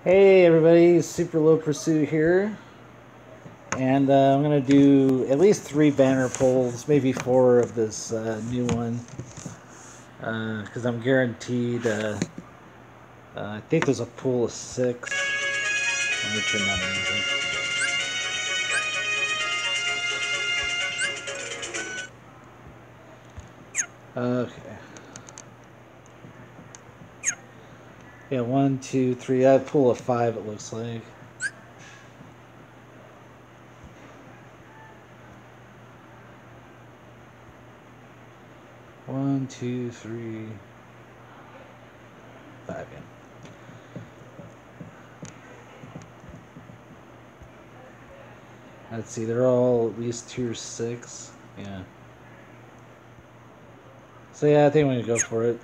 Hey everybody, Super Low Pursuit here, and I'm going to do at least 3 banner pulls, maybe 4 of this new one, because I'm guaranteed, I think there's a pool of 6. Let me turn down the music. Okay. Yeah, 1, 2, 3, I pull a 5 it looks like. One, two, three, 5. Yeah. Let's see, they're all at least tier 6. Yeah. So yeah, I think I'm gonna go for it.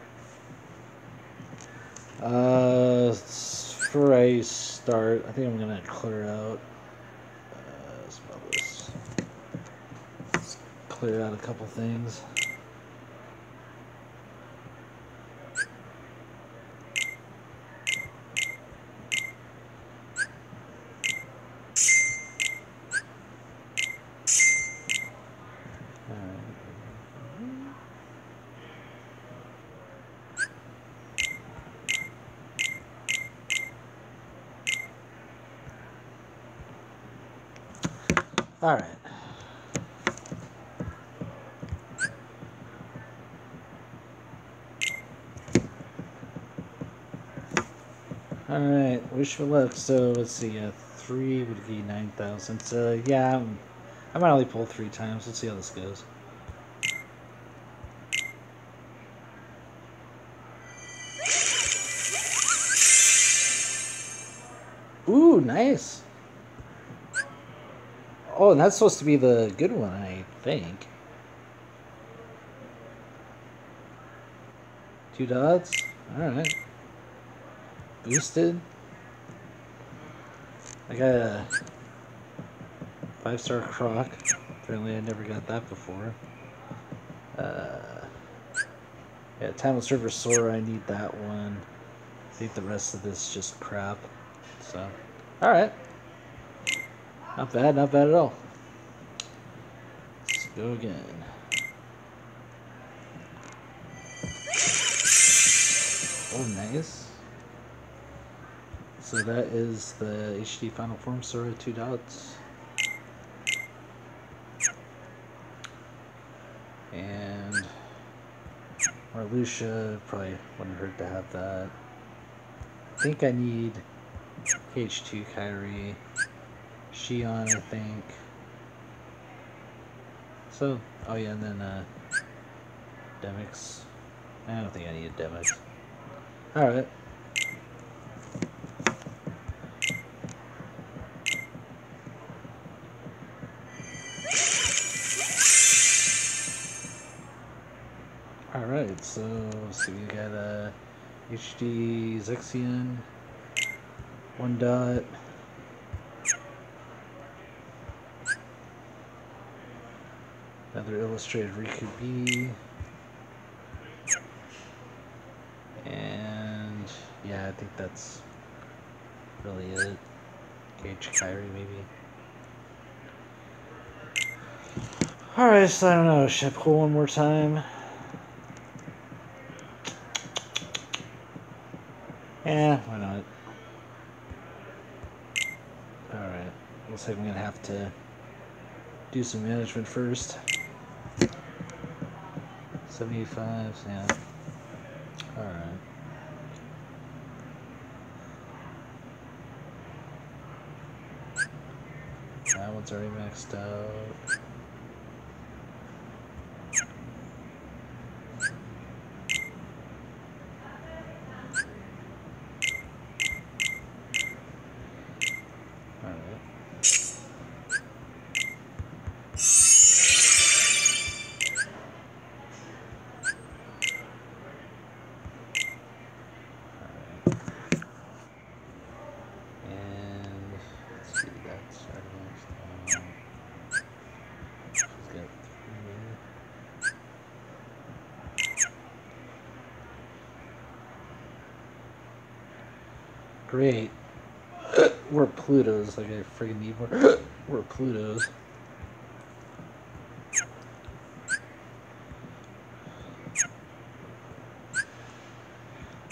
For a start, I think I'm gonna clear out. Spell this. Let's clear out a couple things. All right. All right. Wish for luck. So let's see. 3 would be 9,000. So yeah, I might only pull 3 times. Let's see how this goes. Ooh, nice. Oh, and that's supposed to be the good one, I think. 2 dots. All right. Boosted. I got a 5-star croc. Apparently, I never got that before. Yeah, Timeless River Sora. I need that one. I think the rest of this is just crap. So, all right. Not bad. Not bad at all. Let's go again. Oh, nice. So that is the HD Final Form Sora 2 dots. And Marluxia, probably wouldn't hurt to have that. I think I need H2 Kyrie. Shion, I think. So, oh yeah, and then Demix. I don't think I need a Demix. Alright. Alright, so let's see, we got HD Zexion, 1 dot. Another illustrated Riku B. And yeah, I think that's really it. Gage Kyrie maybe. Alright, so I don't know, should I pull one more time? Yeah, why not? Alright, looks like I'm gonna have to do some management first. 75, yeah. Alright. That one's already maxed out. Great. We're Plutos. Like I freaking need more. We're Plutos.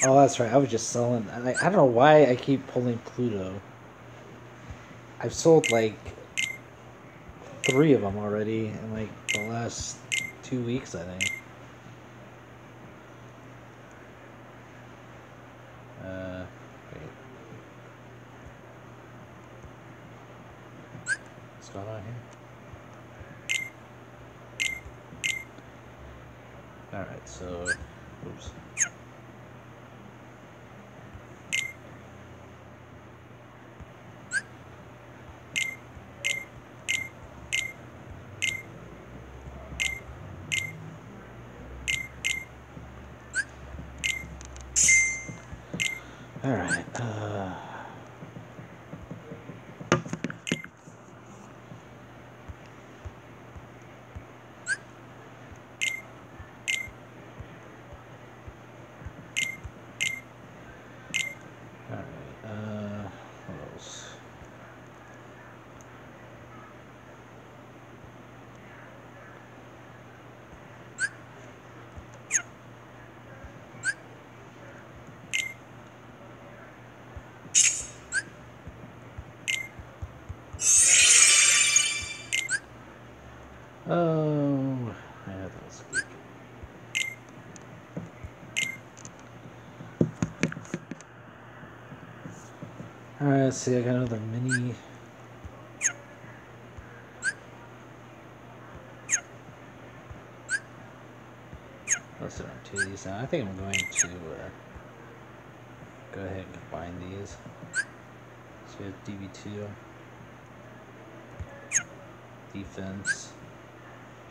Oh, that's right. I was just selling. I don't know why I keep pulling Pluto. I've sold like 3 of them already in like the last 2 weeks, I think. Wait. What's going on here? Alright, so... Oops. Alright, what else? Oh, yeah, that was good. Alright, let's see, I got another mini. Let's do 2 of these now. I think I'm going to go ahead and combine these. So we have DB2, defense.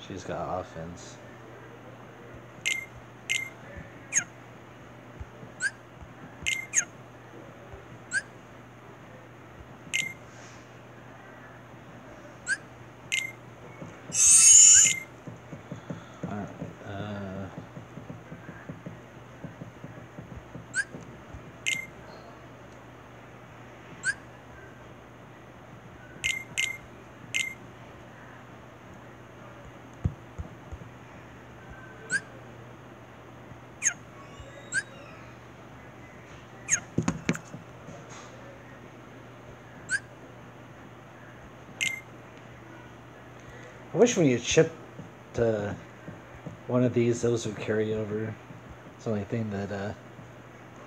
She's got offense. I wish when you chipped one of those would carry over. It's the only thing that I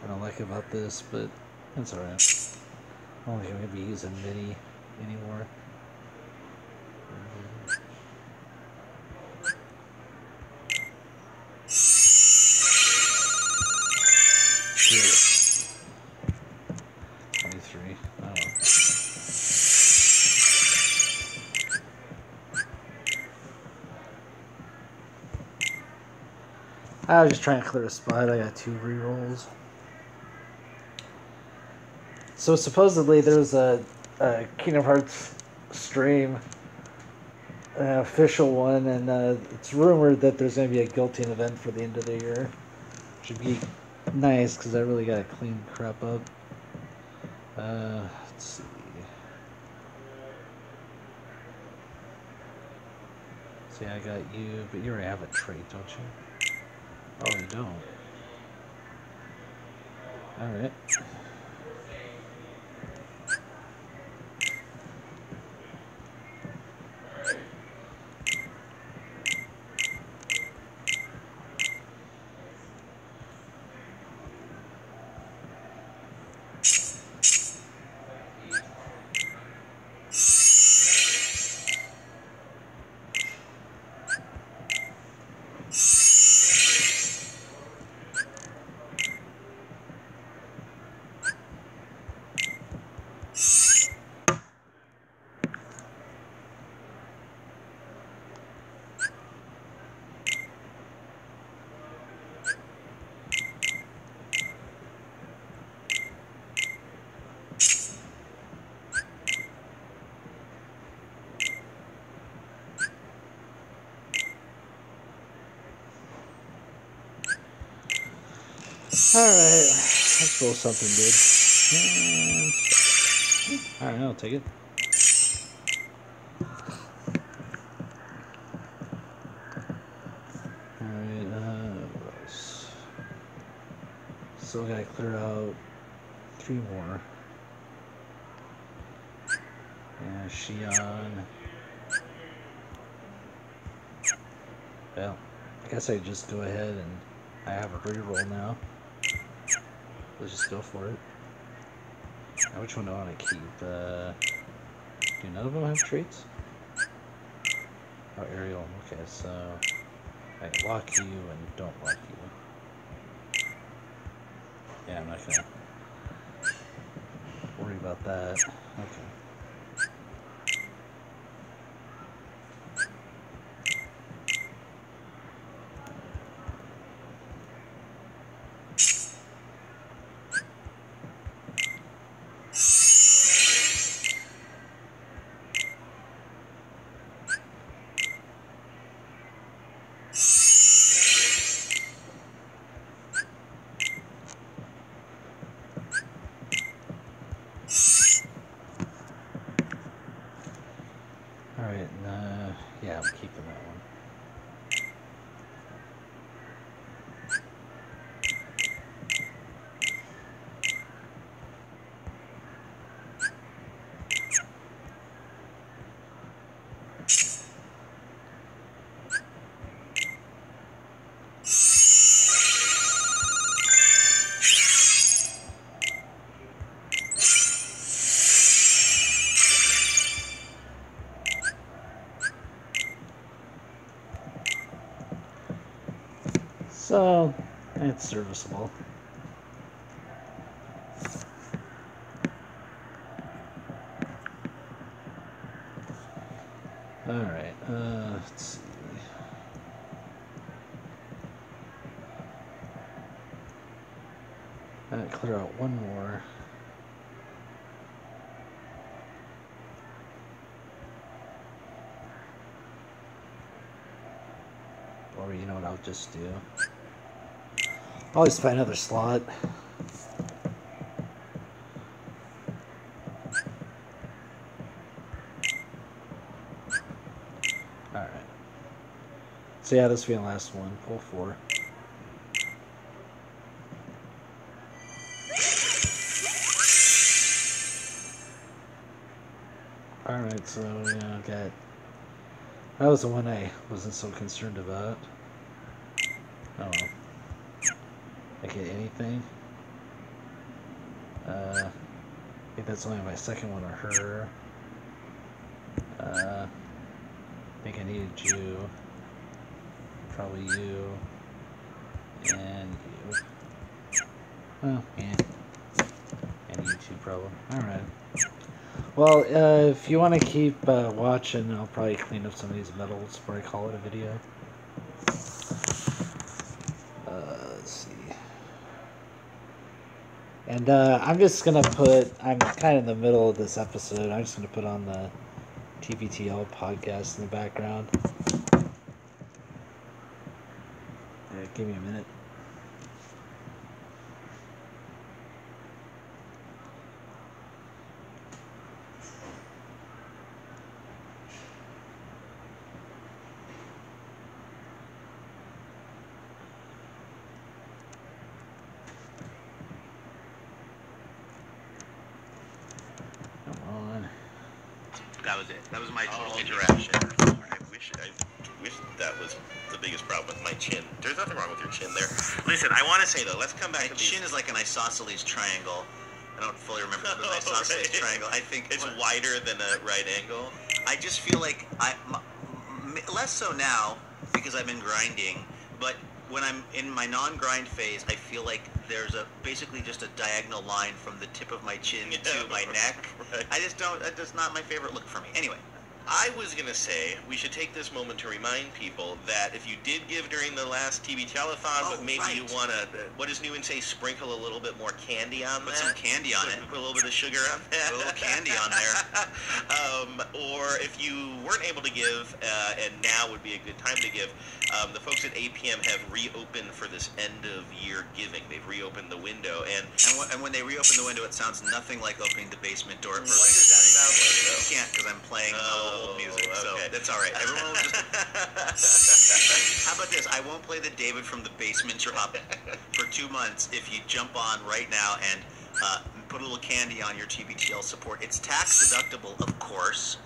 don't like about this, but that's alright. I don't think I'm going to be using mini anymore. Here. 23. Oh. I was just trying to clear a spot. I got 2 rerolls. So supposedly there's a Kingdom Hearts stream, an official one, and it's rumored that there's going to be a guillotine event for the end of the year. Which would be nice because I really got to clean crap up. Let's see. See, I got you, but you already have a trait, don't you? Oh, you don't. Alright. Alright, let's roll something good. Yeah, I'll take it. Alright, what else? Still gotta clear out 3 more. Yeah, Shion. Well, I guess I just go ahead and I have a reroll now. Let's just go for it. Now, which one do I want to keep? Do none of them have traits? Oh, Ariel. Okay, so I lock you and don't lock you. Yeah, I'm not gonna worry about that. Okay. Alright, yeah, I'm keeping that one. So, it's serviceable. Alright, let's see. Clear out 1 more. Or you know what I'll just do? Always find another slot. Alright. So yeah, this will be the last one. Pull 4. Alright, so yeah, I got... That was the one I wasn't so concerned about. Oh well. I get anything. I think that's only my second one or her. I think I needed you. Probably you. And you. Oh, yeah. And you too, probably. Alright. Well, if you want to keep watching, I'll probably clean up some of these medals before I call it a video. Let's see. And I'm just going to put, I'm kind of in the middle of this episode, I'm just going to put on the TPTL podcast in the background. Give me a minute. That was it. That was my total interaction. I wish that was the biggest problem with my chin. There's nothing wrong with your chin there. Listen, I want to say though, let's come back to My chin is like an isosceles triangle. I don't fully remember the isosceles triangle. I think it's wider than a right angle. I just feel like less so now because I've been grinding, but when I'm in my non-grind phase, I feel like there's basically just a diagonal line from the tip of my chin to my neck. Right. That's not my favorite look for me. Anyway. I was going to say we should take this moment to remind people that if you did give during the last TV telethon, but maybe you want to, what does Newman say, sprinkle a little bit more candy on Put that? some candy on it. Put a little bit of sugar on that. A little candy on there. Or if you weren't able to give, and now would be a good time to give, the folks at APM have reopened for this end-of-year giving. They've reopened the window. And when they reopen the window, it sounds nothing like opening the basement door at What does that sound like, though? You can't, because I'm playing old music, so that's all right. Everyone will just... How about this? I won't play the David from the Basement Drop for 2 months if you jump on right now and put a little candy on your TBTL support. It's tax deductible, of course,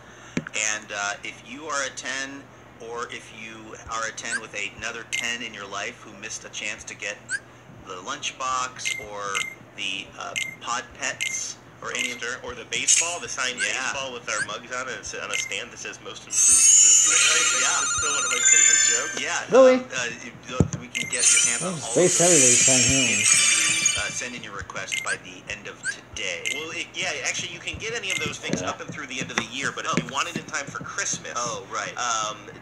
and if you are a 10, or if you are a 10 with another 10 in your life who missed a chance to get the lunchbox or the pod pets or any of or the baseball, the signed baseball with our mugs on it, on a stand that says most improved. Yeah, it's still one of my favorite jokes. Yeah, really? We can get your hands on all Space of Saturday's time here. if you send in your request by the end of today. Well, actually, you can get any of those things up and through the end of the year, but if you want it in time for Christmas,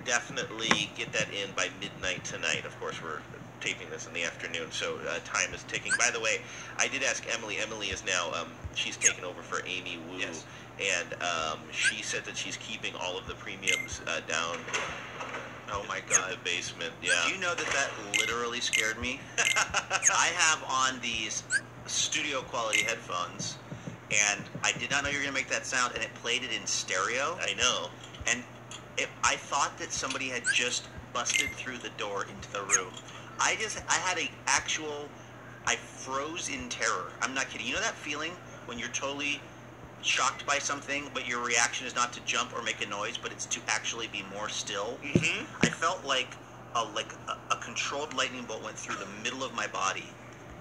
definitely get that in by midnight tonight. Of course, we're taping this in the afternoon, so time is ticking. By the way, I did ask Emily. Emily is now, she's taken over for Amy Wu, and she said that she's keeping all of the premiums down. Oh my God. In the basement, yeah. Do you know that literally scared me? I have on these studio quality headphones, and I did not know you were going to make that sound, and it played it in stereo. I know. And I thought that somebody had just busted through the door into the room. I froze in terror. I'm not kidding. You know that feeling when you're totally shocked by something, but your reaction is not to jump or make a noise, but it's to actually be more still? Mm-hmm. I felt like a controlled lightning bolt went through the middle of my body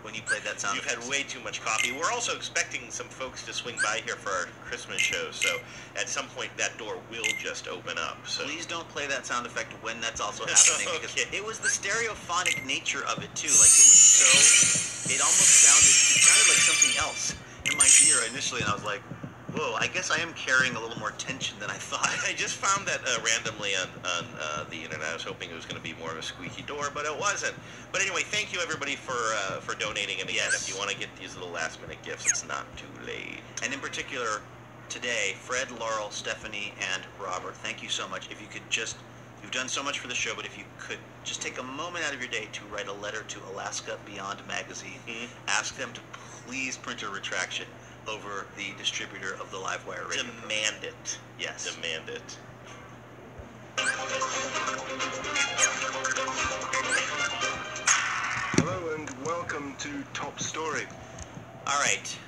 when you played that sound. You've had way too much coffee. We're also expecting some folks to swing by here for our Christmas show, so at some point that door will just open up. So please don't play that sound effect when that's also happening, because it was the stereophonic nature of it too. Like it sounded like something else in my ear initially, and I was like, whoa, I guess I am carrying a little more tension than I thought. I just found that randomly on the internet. I was hoping it was going to be more of a squeaky door, but it wasn't. But anyway, thank you everybody for donating. And again, if you want to get these little last-minute gifts, it's not too late. And in particular, today, Fred, Laurel, Stephanie, and Robert, thank you so much. If you could just, you've done so much for the show, but if you could just take a moment out of your day to write a letter to Alaska Beyond Magazine, ask them to please print a retraction over the distributor of the Livewire radio. Demand it. Yes. Demand it. Hello and welcome to Top Story. All right.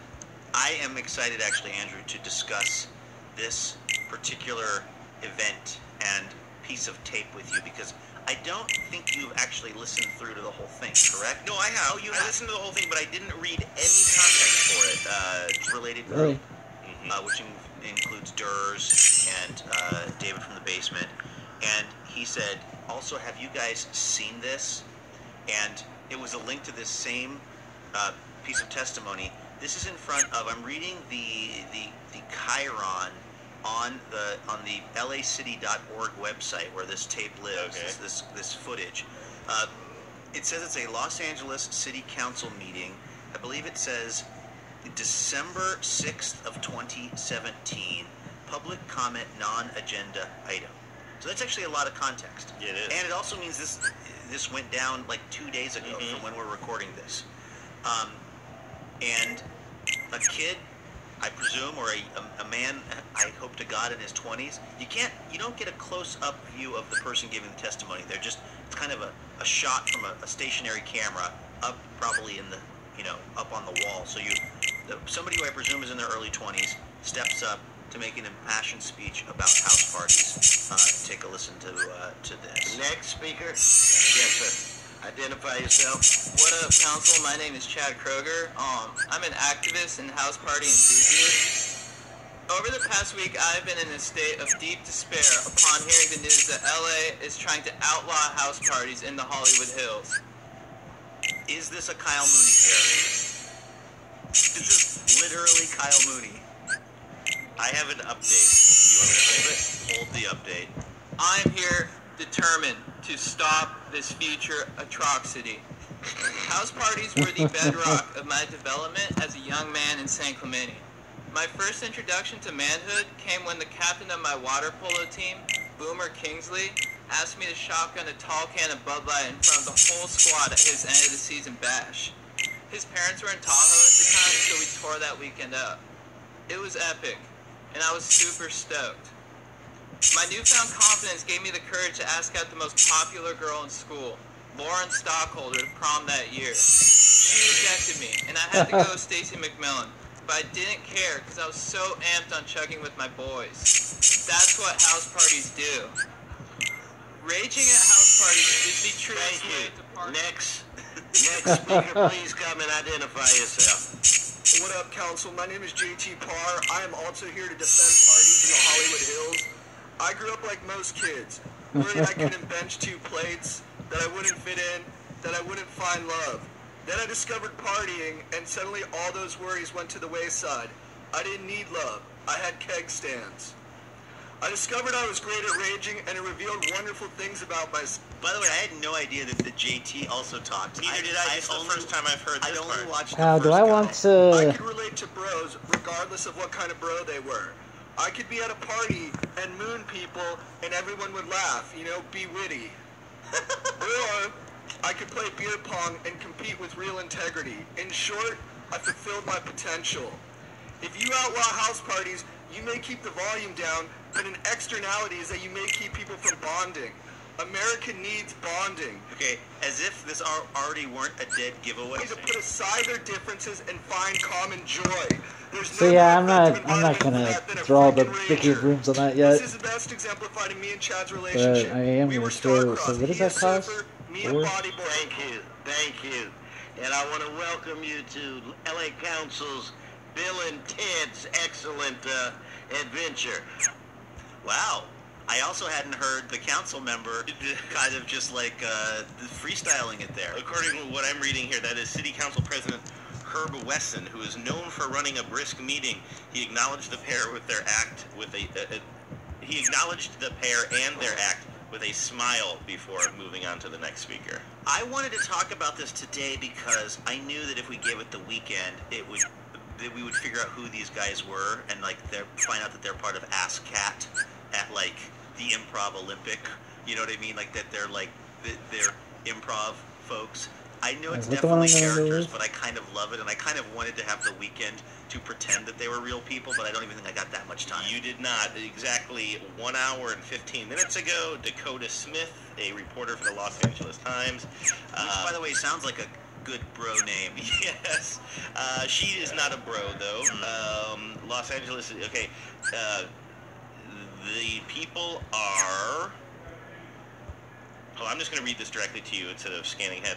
I am excited, actually, Andrew, to discuss this particular event and piece of tape with you, because I don't think you've actually listened through to the whole thing, correct? No, I have. Oh, you I have. listened to the whole thing, but I didn't read any context for it. It's related Really? which includes Durs and David from the Basement. And he said, also, have you guys seen this? And it was a link to this same piece of testimony. This is in front of, I'm reading the Chiron on the lacity.org website where this tape lives, this footage. It says it's a Los Angeles City Council meeting. I believe it says December 6th of 2017, public comment non-agenda item. So that's actually a lot of context. It is. And it also means this went down like 2 days ago from when we're recording this. And a kid, I presume, or a man, I hope to God, in his 20s, you don't get a close-up view of the person giving the testimony. It's kind of a shot from a stationary camera up, probably in the, up on the wall. So somebody who I presume is in their early 20s steps up to make an impassioned speech about house parties. Take a listen to this. Next speaker. Yes, sir. Identify yourself. What up, Council? My name is Chad Kroger. I'm an activist and house party enthusiast. Over the past week, I've been in a state of deep despair upon hearing the news that LA is trying to outlaw house parties in the Hollywood Hills. Is this a Kyle Mooney character? Is this literally Kyle Mooney? I have an update. You want me to hold it? Hold the update. I'm here determined to stop this future atrocity. House parties were the bedrock of my development as a young man in San Clemente. My first introduction to manhood came when the captain of my water polo team, Boomer Kingsley, asked me to shotgun a tall can of Bud Light in front of the whole squad at his end of the season bash. His parents were in Tahoe at the time, so we tore that weekend up. It was epic. and I was super stoked. My newfound confidence gave me the courage to ask out the most popular girl in school, Lauren Stockholder, to prom that year. She rejected me, and I had to go with Stacy McMillan, but I didn't care because I was so amped on chugging with my boys. That's what house parties do. Raging at house parties is the truest way to party. Next speaker, please come and identify yourself. What up, Council? My name is JT Parr. I am also here to defend parties in the Hollywood Hills. I grew up like most kids, worried I couldn't bench 2 plates, that I wouldn't fit in, that I wouldn't find love. Then I discovered partying, and suddenly all those worries went to the wayside. I didn't need love. I had keg stands. I discovered I was great at raging, and it revealed wonderful things about myself. By the way, I had no idea that the JT also talked. Neither did I. It's the first time I've heard this I'd only part. watched How the do first I couple. want I to? could relate to bros, regardless of what kind of bro they were. I could be at a party and moon people, and everyone would laugh, be witty. Or I could play beer pong and compete with real integrity. In short, I fulfilled my potential. If you outlaw house parties, you may keep the volume down, but an externality is that you may keep people from bonding. America needs bonding. Okay, as if this already weren't a dead giveaway. We need to put aside their differences and find common joy. There's So no yeah, more I'm effective not gonna environment for that than a draw the freaking big rager. rooms on that This yet. is the best exemplified in me and Chad's But relationship. I am We gonna were throw. So star-crossed. what does He a that cost? surfer, me a 4? bodyboard. Thank you. And I want to welcome you to LA Council's Bill and Ted's excellent adventure. Wow. I also hadn't heard the council member kind of just like freestyling it there. According to what I'm reading here, that is City Council President Herb Wesson, who is known for running a brisk meeting. He acknowledged the pair with their act with he acknowledged the pair and their act with a smile before moving on to the next speaker. I wanted to talk about this today because I knew that if we gave it the weekend, that we would figure out who these guys were and find out that they're part of ASCAT at like the Improv Olympic. You know what I mean? Like that they're like they're improv folks. I know it's Is that the one definitely I'm gonna characters, lose? but I kind of love it, and I kind of wanted to have the weekend to pretend that they were real people, but I don't even think I got that much time. You did not. Exactly 1 hour and 15 minutes ago, Dakota Smith, a reporter for the Los Angeles Times. Which, by the way, sounds like a good bro name. Yes. She is not a bro, though. Los Angeles, okay. The people are... Oh, I'm just going to read this directly to you instead of scanning ahead.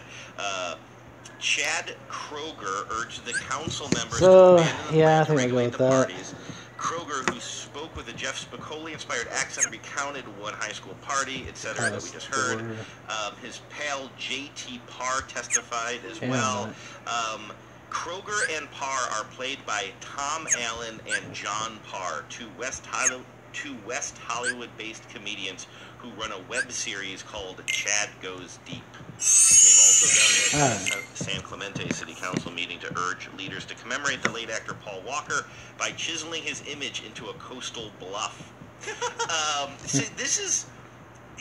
Chad Kroger urged the council members So, to abandon the yeah, I plan to think I'll go regulate with the that. parties. Kroger, who spoke with a Jeff Spicoli-inspired accent, recounted one high school party, etc., that we just heard. His pal J.T. Parr testified as well. Kroger and Parr are played by Tom Allen and John Parr, two West Hollywood-based comedians who run a web series called Chad Goes Deep. They've also done this at the San Clemente City Council meeting to urge leaders to commemorate the late actor Paul Walker by chiseling his image into a coastal bluff. So this is,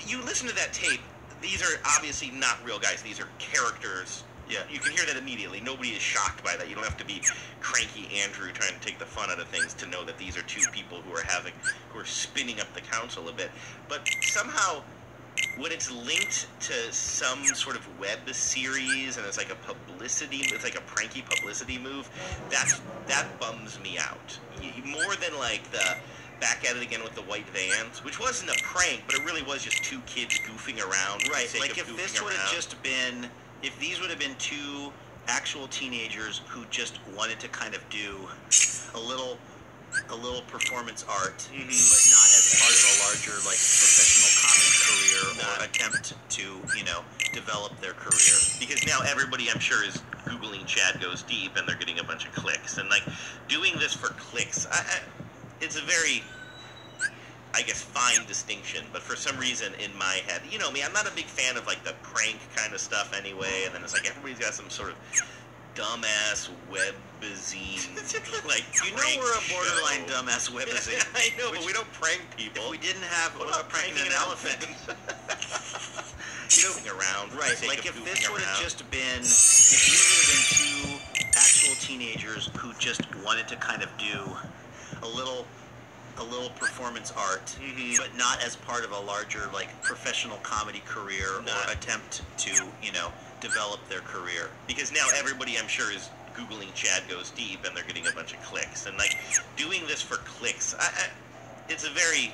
you listen to that tape, these are obviously not real guys, these are characters. Yeah, you can hear that immediately. Nobody is shocked by that. You don't have to be cranky Andrew trying to take the fun out of things to know that these are two people who are spinning up the council a bit. But somehow, when it's linked to some sort of web series and it's like a pranky publicity move, that bums me out. More than like the back at it again with the white vans, which wasn't a prank, but it really was just two kids goofing around. Right, like if this would have just been, if these would have been two actual teenagers who just wanted to kind of do a little performance art, but not as part of a larger like professional comedy career or attempt to, develop their career. Because now everybody, I'm sure, is Googling Chad Goes Deep and they're getting a bunch of clicks. And like doing this for clicks, it's a very, I guess, fine distinction, but for some reason in my head, you know me, I'm not a big fan of like the prank kind of stuff anyway, and then it's like everybody's got some sort of dumbass webzine, like, we're a borderline dumbass webzine. I know, but we don't prank people. If we didn't have, what about pranking an elephant? Around, right, like if this would have just been, if these would have been two actual teenagers who just wanted to kind of do a little a little performance art, but not as part of a larger like professional comedy career or attempt to develop their career. Because now everybody, I'm sure, is Googling Chad Goes Deep, and they're getting a bunch of clicks. And like doing this for clicks, it's a very,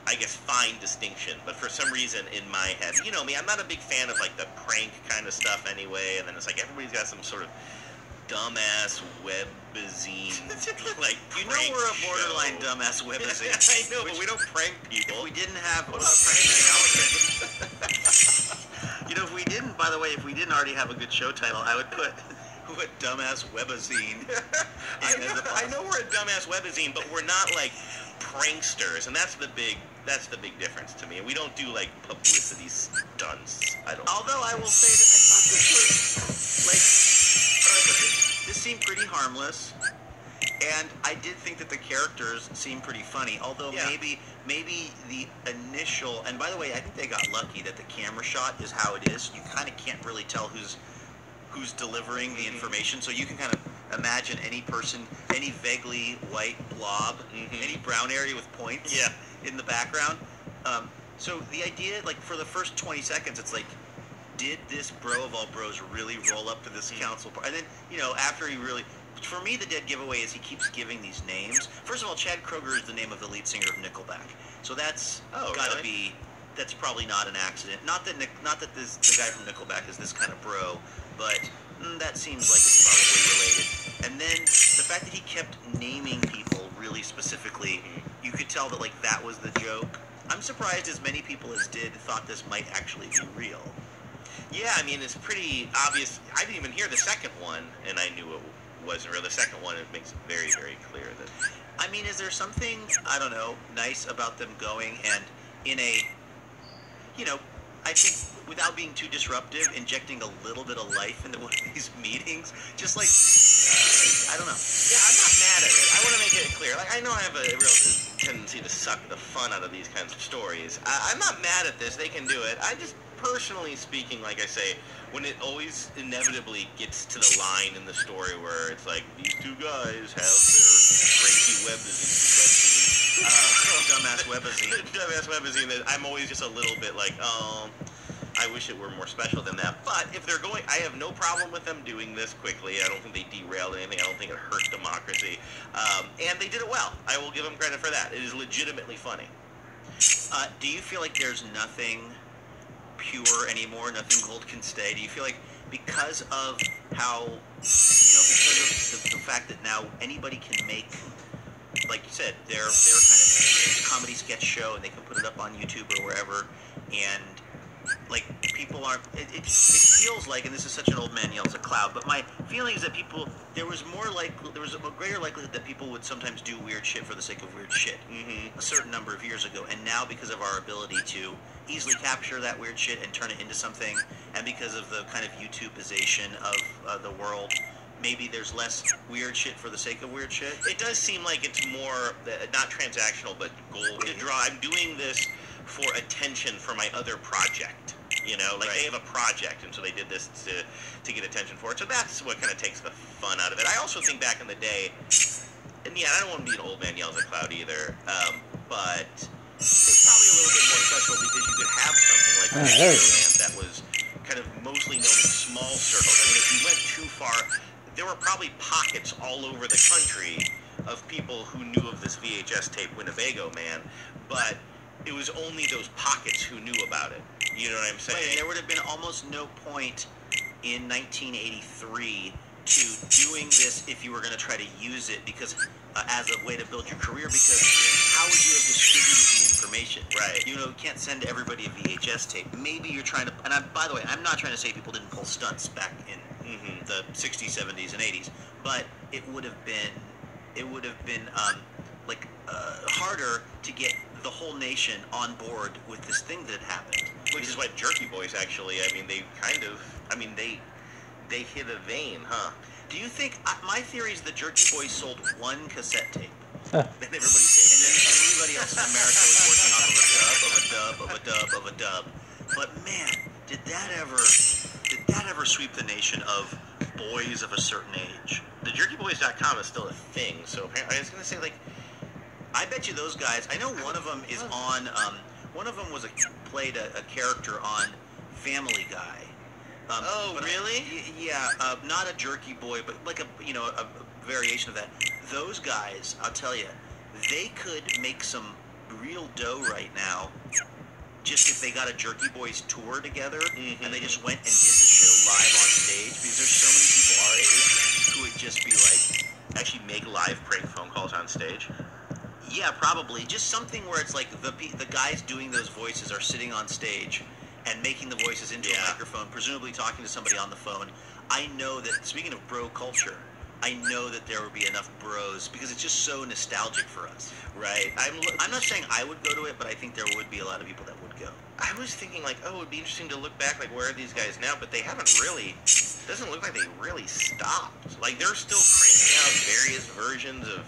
I guess, fine distinction. But for some reason in my head, you know me, I'm not a big fan of like the prank kind of stuff anyway. And then it's like everybody's got some sort of dumbass webzine, like we're a borderline dumbass webzine. I know, but we don't prank people. If we didn't have, by the way, if we didn't already have a good show title, I would put dumbass webzine. I know we're a dumbass webzine, but we're not like pranksters, and that's the big difference to me. We don't do like publicity stunts. Although I will say that I thought this was like, this seemed pretty harmless, and I did think that the characters seemed pretty funny. Although maybe the initial, and by the way, I think they got lucky that the camera shot is how it is. You kind of can't really tell who's delivering the information, so you can kind of imagine any person, any vaguely white blob, any brown area with points in the background. So the idea, like for the first 20 seconds, it's like, did this bro of all bros really roll up to this council? And then, after he really, for me, the dead giveaway is he keeps giving these names. First of all, Chad Kroeger is the name of the lead singer of Nickelback, so that's gotta be. That's probably not an accident. Not that the guy from Nickelback is this kind of bro, but that seems like it's probably related. And then the fact that he kept naming people really specifically, you could tell that like that was the joke. I'm surprised as many people as did thought this might actually be real. Yeah, I mean, it's pretty obvious. I didn't even hear the second one, and I knew it wasn't real. The second one, it makes it very, very clear that... I mean, is there something, I don't know, nice about them going and in a, I think without being too disruptive, injecting a little bit of life into one of these meetings? Just like, I don't know. Yeah, I'm not mad at it. I want to make it clear. Like, I know I have a real tendency to suck the fun out of these kinds of stories. I'm not mad at this. They can do it. I just... Personally speaking, like I say, when it always inevitably gets to the line in the story where it's like, these two guys have their crazy webzine, dumbass webzine, I'm always just a little bit like, I wish it were more special than that. But if they're going, I have no problem with them doing this quickly. I don't think they derailed anything. I don't think it hurt democracy. And they did it well. I will give them credit for that. It is legitimately funny. Do you feel like there's nothing pure anymore, nothing gold can stay? Do you feel like because of how, because of the fact that now anybody can make, like you said, their kind of comedy sketch show and they can put it up on YouTube or wherever, and like people aren't, it feels like, and this is such an old man yells at cloud, but my feeling is that there was a greater likelihood that people would sometimes do weird shit for the sake of weird shit a certain number of years ago, and now because of our ability to easily capture that weird shit and turn it into something, and because of the kind of YouTubeization of the world, maybe there's less weird shit for the sake of weird shit. It does seem like it's more, not transactional, but goal to draw. I'm doing this for attention for my other project. They have a project, and so they did this to get attention for it. So that's what kind of takes the fun out of it. I also think back in the day, and I don't want to be an old man yells at cloud either, but it's probably a little bit more special because you could have something like Land that was kind of mostly known in small circles. I mean, if you went too far, there were probably pockets all over the country of people who knew of this VHS tape Winnebago Man, but it was only those pockets who knew about it. You know what I'm saying? Right, and there would have been almost no point in 1983 to doing this if you were going to try to use it because as a way to build your career, because how would you have distributed the information? Right. You can't send everybody a VHS tape. Maybe you're trying to, and by the way, I'm not trying to say people didn't pull stunts back in the 60s, 70s, and 80s, but it would have been harder to get the whole nation on board with this thing that had happened. Which is why Jerky Boys actually, they hit a vein, huh? Do you think, my theory is the Jerky Boys sold one cassette tape. Then everybody saved it. And then everybody else in America was working off of a dub. But man, did that ever sweep the nation of boys of a certain age? The JerkyBoys.com is still a thing, so I was going to say, I bet you those guys. I know one of them is on. One of them played a character on Family Guy. Oh, really? Yeah, not a jerky boy, but like a variation of that. Those guys, I'll tell you, they could make some real dough right now. Just if they got a Jerky Boys tour together and they just went and did the show live on stage, because there's so many people our age who would just be like, actually make live prank phone calls on stage. yeah, probably just something where it's like the guys doing those voices are sitting on stage and making the voices into a microphone, presumably talking to somebody on the phone. I know that, speaking of bro culture, I know that there would be enough bros because it's just so nostalgic for us. Right. I'm not saying I would go to it, but I think there would be a lot of people that would go. I was thinking like, oh, it would be interesting to look back, like where are these guys now? But they haven't really. Doesn't look like they really stopped. Like they're still cranking out various versions of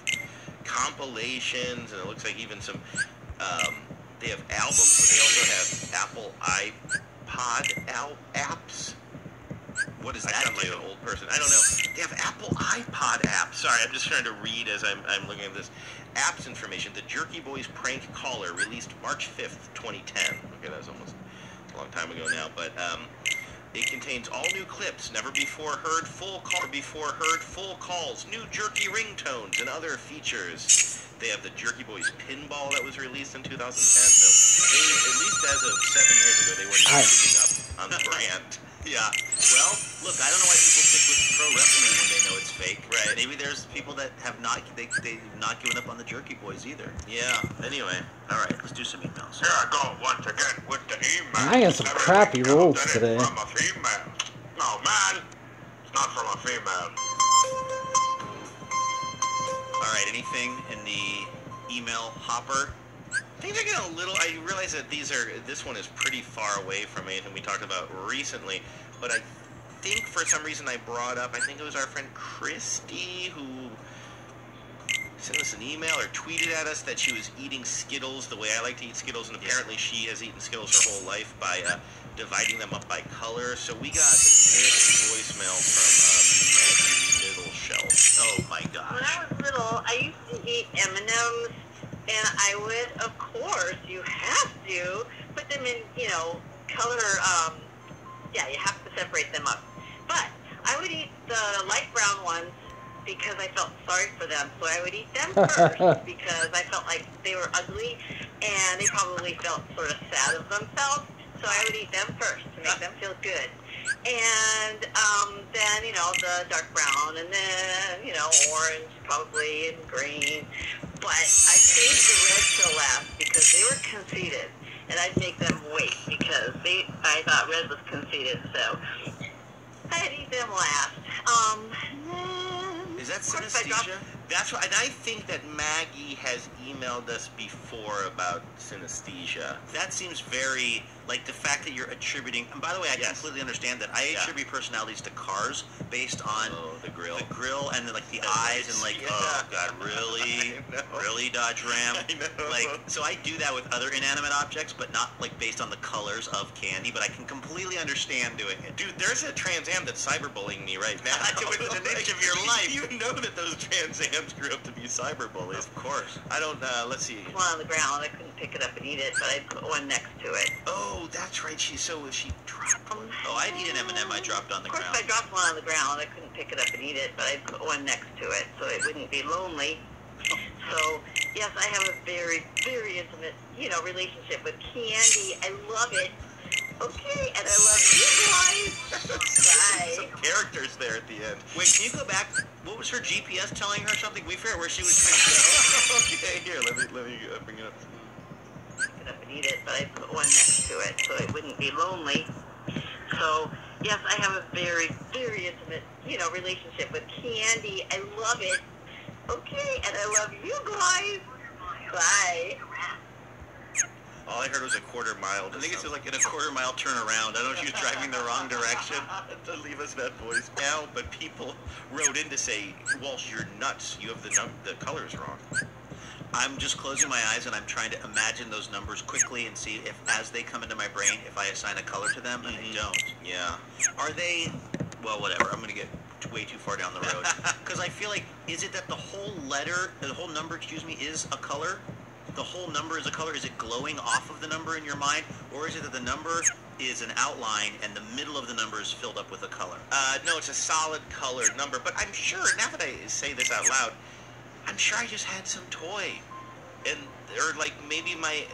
compilations, and it looks like even some. They have albums, but they also have Apple iPod apps. What is I that? sound like an old person. I don't know. They have Apple iPod apps. Sorry, I'm just trying to read as I'm looking at this. Apps information. The Jerky Boys Prank Caller, released March 5th, 2010. Okay, that was almost a long time ago now. But it contains all new clips, never before heard full calls, new jerky ringtones, and other features. They have the Jerky Boys Pinball that was released in 2010. So they, at least as of 7 years ago, they were not giving up on the brand. Yeah. Well, look, I don't know why people stick with pro wrestling when they know it's fake. Right. Maybe there's people that have not they've not given up on the Jerky Boys either. Yeah. Anyway. All right, let's do some emails. Here I go once again with the email. I got some crappy rolls today. From a female. No, man. It's not from a female. All right, anything in the email hopper? Things are getting a little. I realize that this one is pretty far away from anything we talked about recently, but I think for some reason I brought up. I think it was our friend Christy who sent us an email or tweeted at us that she was eating Skittles the way I like to eat Skittles, and apparently she has eaten Skittles her whole life by dividing them up by color. So we got this voicemail from Maggie Little Shelf. Oh my gosh. When I was little, I used to eat M&Ms, and I would, of course, you have to put them in, color, you have to separate them up. But I would eat the light brown ones because I felt sorry for them, so I would eat them first because I felt like they were ugly, and they probably felt sort of sad of themselves, so I would eat them first to make them feel good. And then, the dark brown, and then, orange probably, and green. But I saved the red till last because they were conceited, and I'd make them wait because I thought red was conceited, so I'd eat them last. Is that synesthesia? That's what, and I think that Maggie has emailed us before about synesthesia. That seems very, like the fact that you're attributing, and by the way, I completely understand that. I attribute personalities to cars based on the grill. The grill and like the eyes and like, oh God, really? Really, Dodge Ram? I know. Like, so I do that with other inanimate objects, but not like based on the colors of candy, but I can completely understand doing it. Dude, there's a Trans Am that's cyberbullying me right now. Within an inch of your life. You know that those Trans Ams grew up to be cyberbullies. Of course. I don't, let's see. One on the ground, I couldn't pick it up and eat it, but I'd put one next to it. Oh, that's right. She dropped one. Oh, I'd eat an M&M I dropped on the ground. Of course, if I dropped one on the ground, I couldn't pick it up and eat it, but I'd put one next to it so it wouldn't be lonely. So, yes, I have a very, very intimate, relationship with candy. I love it. Okay, and I love you guys. Bye. Some characters there at the end. Wait, can you go back? What was her GPS telling her something? We forget where she was trying to go. Okay, here, let me bring it up. Pick it up and eat it, but I'd put one next to it so it wouldn't be lonely. So, yes, I have a very, very intimate, relationship with candy. I love it. Okay, and I love you guys. Bye. All I heard was a quarter mile. I think it's like in a quarter mile turnaround. I don't know if she was driving the wrong direction. To leave us that voice now, but people wrote in to say, Walsh, you're nuts. You have the colors wrong. I'm just closing my eyes and I'm trying to imagine those numbers quickly and see if, as they come into my brain, if I assign a color to them, and I don't. Yeah. Are they? Well, whatever. I'm going to get way too far down the road. Because I feel like, is it that the whole number, is a color? The whole number is a color? Is it glowing off of the number in your mind? Or is it that the number is an outline and the middle of the number is filled up with a color? No, it's a solid colored number. But I'm sure, now that I say this out loud, I'm sure I just had some toy. Or like maybe my,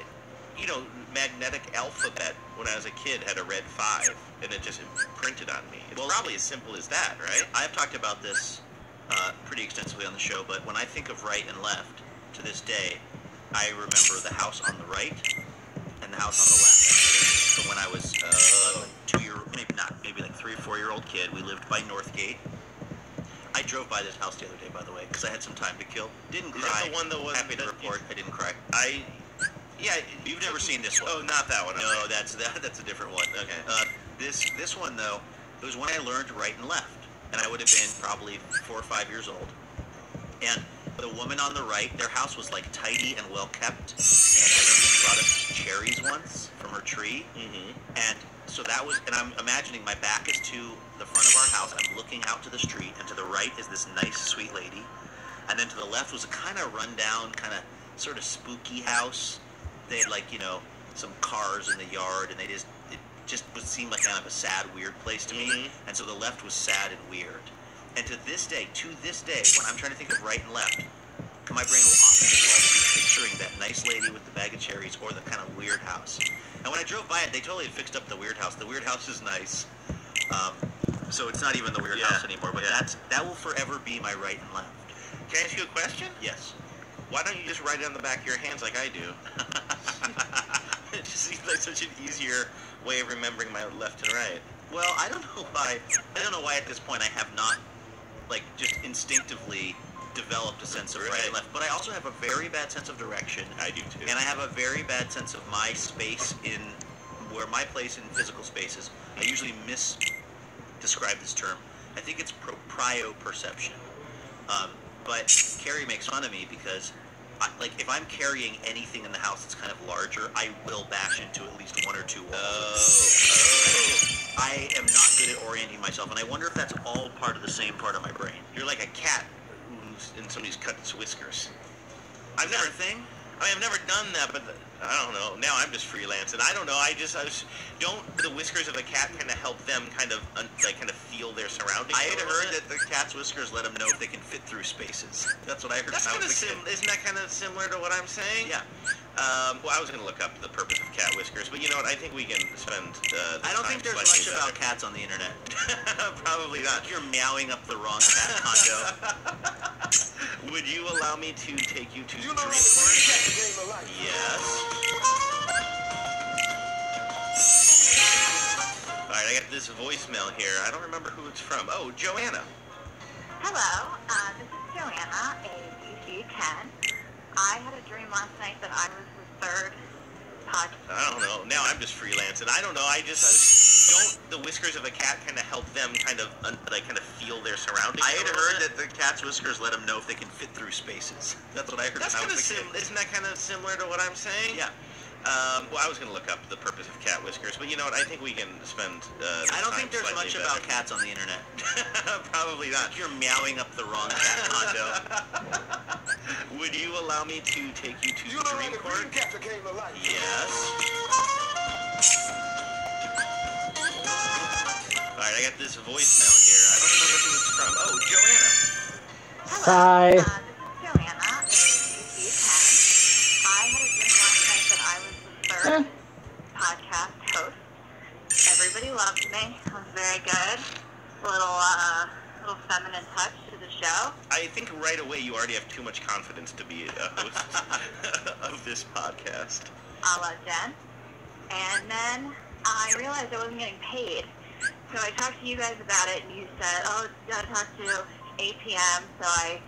magnetic alphabet when I was a kid had a red 5, and it just imprinted on me. It's probably as simple as that, right? I've talked about this pretty extensively on the show, but when I think of right and left, to this day, I remember the house on the right and the house on the left. So when I was maybe like 3 or 4 year old kid, we lived by Northgate. I drove by this house the other day, by the way, because I had some time to kill. Didn't cry. Is that the one that was happy to report? I didn't cry. Yeah, you've never seen this one. Oh, not that one. No, that's a different one. Okay. This one though, it was when I learned right and left, and I would have been probably 4 or 5 years old. And the woman on the right, their house was like tidy and well kept, and I remember she brought us cherries once from her tree, and so that was. And I'm imagining my back is to the front of our house. I'm looking out to the street, and to the right is this nice, sweet lady, and then to the left was a kind of rundown, kind of sort of spooky house. They had some cars in the yard, and it just would seem like kind of a sad, weird place to me. And so the left was sad and weird. And to this day, when I'm trying to think of right and left, my brain will often default to picturing that nice lady with the bag of cherries or the kind of weird house. And when I drove by it, they totally fixed up the weird house. The weird house is nice. So it's not even the weird house anymore, but that will forever be my right and left. Can I ask you a question? Yes. Why don't you just write it on the back of your hands like I do? It just seems like such an easier way of remembering my left and right. Well, I don't know why at this point I have not, just instinctively developed a sense of right and left. But I also have a very bad sense of direction. I do too. And I have a very bad sense of my space where my place in physical spaces. I usually describe this term. I think it's proprioperception. But Carrie makes fun of me because, if I'm carrying anything in the house that's kind of larger, I will bash into at least 1 or 2 walls. I am not good at orienting myself, and I wonder if that's all part of the same part of my brain. You're like a cat and somebody's cut its whiskers. I've never thing. I've never done that, but I don't know. Now I'm just freelancing. I don't know. Don't the whiskers of a cat kind of help them kind of feel their surroundings? I had heard that the cat's whiskers let them know if they can fit through spaces. That's what I heard. Isn't that kind of similar to what I'm saying? Yeah. Well, I was going to look up the purpose of cat whiskers, but you know what? I think we can spend. I don't think there's much about cats on the internet. Probably not. You're meowing up the wrong cat condo. Would you allow me to take you to You know how to recap the game of life. Yes. All right, I got this voicemail here. I don't remember who it's from. Oh, Joanna. Hello, this is Joanna, a DC-10. I had a dream last night that I was the third podcast. I don't know. Now I'm just freelancing. I don't know. Don't the whiskers of a cat kind of help them kind of feel their surroundings? I had heard that the cat's whiskers let them know if they can fit through spaces. That's what I heard. That's kind of isn't that kind of similar to what I'm saying? Yeah. Well, I was going to look up the purpose of cat whiskers, but you know what? I think we can spend. I don't think there's much about cats on the internet. Probably not. You're meowing up the wrong cat condo. Would you allow me to take you to You know how Dream to Court? recap the game of life. Yes. All right, I got this voicemail here. I don't remember who it's from. Oh, Joanna. Sigh. This is Joanna, a DC-10. I had a dream last night that I was the third podcast host. Everybody loved me. It was very good. Little feminine touch to the show. I think right away you already have too much confidence to be a host of this podcast. A la Jen. And then I realized I wasn't getting paid. So I talked to you guys about it, and you said, oh, you gotta talk to 8 p.m. So I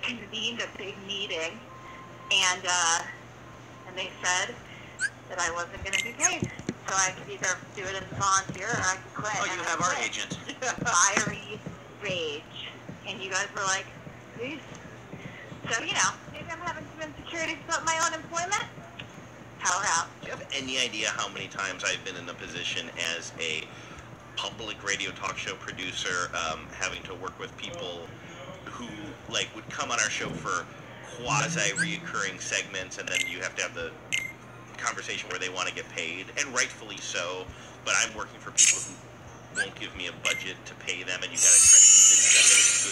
convened a big meeting, and they said that I wasn't gonna be paid. So I could either do it as a volunteer or I could quit. Oh, you have our agent. Fiery rage. And you guys were like, please. So, maybe I'm having some insecurities about my own employment. Power out. Do you have any idea how many times I've been in a position as a public radio talk show producer, having to work with people who like would come on our show for quasi-reoccurring segments, and then you have to have the conversation where they want to get paid, and rightfully so. But I'm working for people who won't give me a budget to pay them, and you got to try to convince them that it's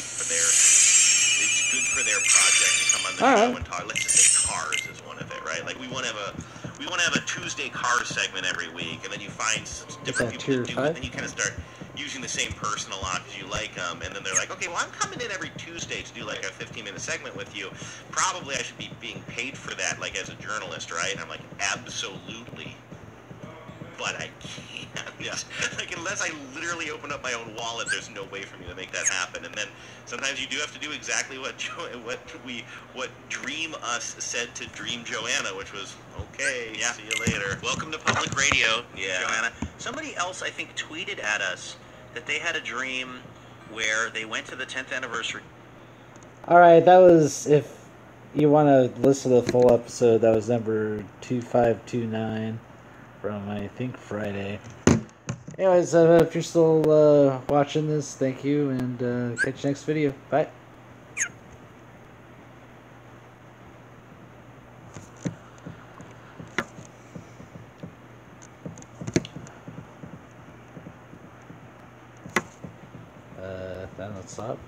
good for their project to come on the show and talk. Let's just say cars is one of it, right? Like we want to have a Tuesday cars segment every week, and then you find different people to do it, and then you kind of start using the same person a lot because you like them, and then they're like, okay, well, I'm coming in every Tuesday to do like a 15-minute segment with you. Probably I should be being paid for that, like as a journalist, right? And I'm like, absolutely. But I can't. Like, unless I literally open up my own wallet, there's no way for me to make that happen. And then sometimes you do have to do exactly what Dream Us said to Dream Joanna, which was, okay, see you later. Welcome to public radio, Yeah. Joanna. Somebody else, I think, tweeted at us that they had a dream where they went to the 10th anniversary. Alright, that was, if you want to listen to the full episode, that was number 2529 from, I think, Friday. Anyways, if you're still watching this, thank you, and catch you next video. Bye. Then let's stop.